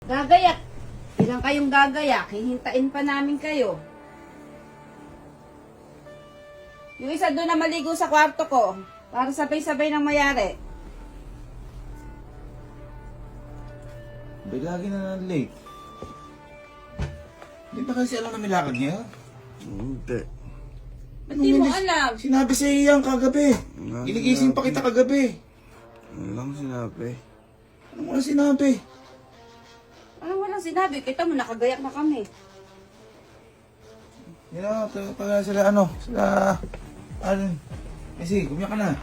Gagayak. Ilang kayong gagayak, hihintayin pa namin kayo. Yung isa doon na maligo sa kwarto ko, para sabay-sabay nang mayari. Ba't lagi na late? Hindi ba kasi alam na may lakad niya? Hindi. Ba't di mo alam? Sinabi sa iyang kagabi. Ginigising pa kita kagabi. Ano lang sinabi? Anong wala sinabi? Anong walang sinabi? Kita mo, nakagayak na kami. Yan o, pag sila Messi, gumiyak ka na.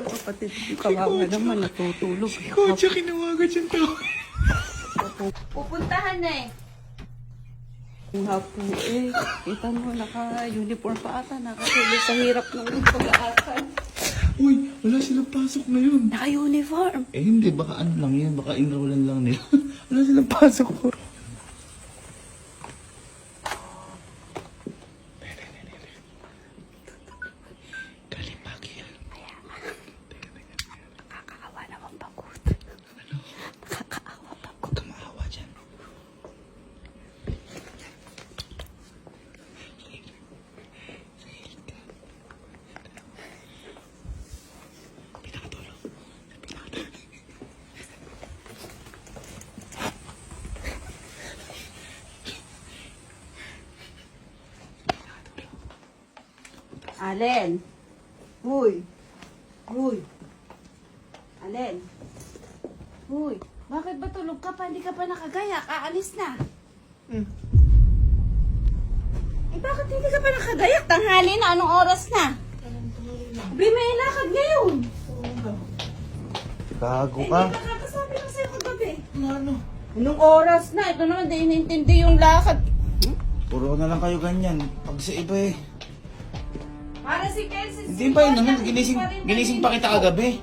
Kapatid, kawawa naman, natutulog. Ikaw, siya kinawagan siyang tao. Pupuntahan na eh. Nga po eh. Kita mo, naka-uniform pa ata. Nakatulog sa hirap ng pag-aaral. Uy, wala silang pasok na yun. Naka-uniform. Eh hindi, baka ano lang yun, baka enrollan lang nila. Wala silang pasok po. Nakakaawa naman pagod. Nakakaawa pagod. Huwag ka maawa dyan. Allen. Huy. Huy. Allen. Huy. Bakit ba tulog ka pa? Hindi ka pa nakagayak. Aalis na. Eh, bakit hindi ka pa nakagayak? Tanghali na. Anong oras na? Abi, may lakad ngayon. Gago Eh, ka. hindi ka kakasabi lang sa'yo kagabi. Ano? Anong oras na? Ito naman, di inintindi yung lakad. Puro na lang kayo ganyan. Pag sa iba eh. Para si Kelsey. Hindi ba yun naman? Ginising pa kita kagabi.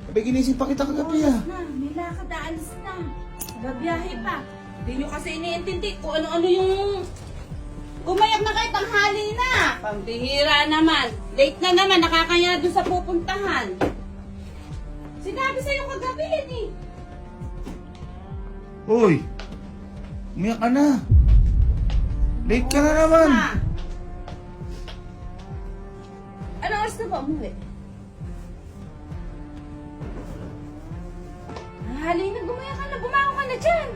Sabi, ginising pa kita kagabi ah. Na, may lakad, aalis na. Babiyahe pa. Hindi nyo kasi iniintindi kung ano-ano yung... Gumayak na kayo, tanghali na. Pambihira naman. Late na naman, nakakaya doon sa pupuntahan. Sinabi sa'yo kagabi yan eh. Uy! Umiyak ka na. Late ka na naman. Ma. Ano oras na ba umuwi? Tanghali na, gumayak ka na, bumangon ka na dyan.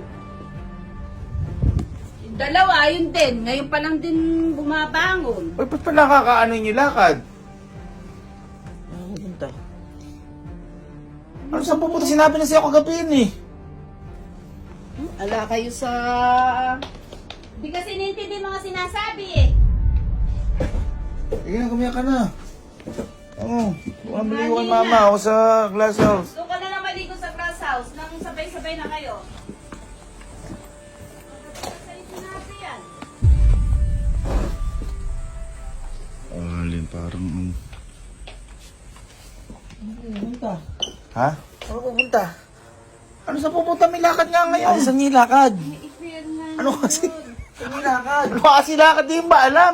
Yung dalawa, yun din. Ngayon pa lang din bumabangon. Uy, ba't pa nakakaano yung lakad? Ano saan pupunta? Sinabi na sa'yo kagabi yun eh. Ala kayo sa... Hindi kasi nintindi mga sinasabi eh. Sige na, gumiyak ka na. Oo. Huwag maligo kay mama ako sa glass house. Doon ka na lang maligo sa glass house nang sabay-sabay na kayo. Sa'yo sinabi yan. Alin, parang... Pupunta. Ha? Ano pupunta? Ano sa pupunta? May lakad nga ngayon. Saan niya lakad? May i-fair nga. Ano kasi? Saan niya lakad? Ano kasi lakad? Di ba alam?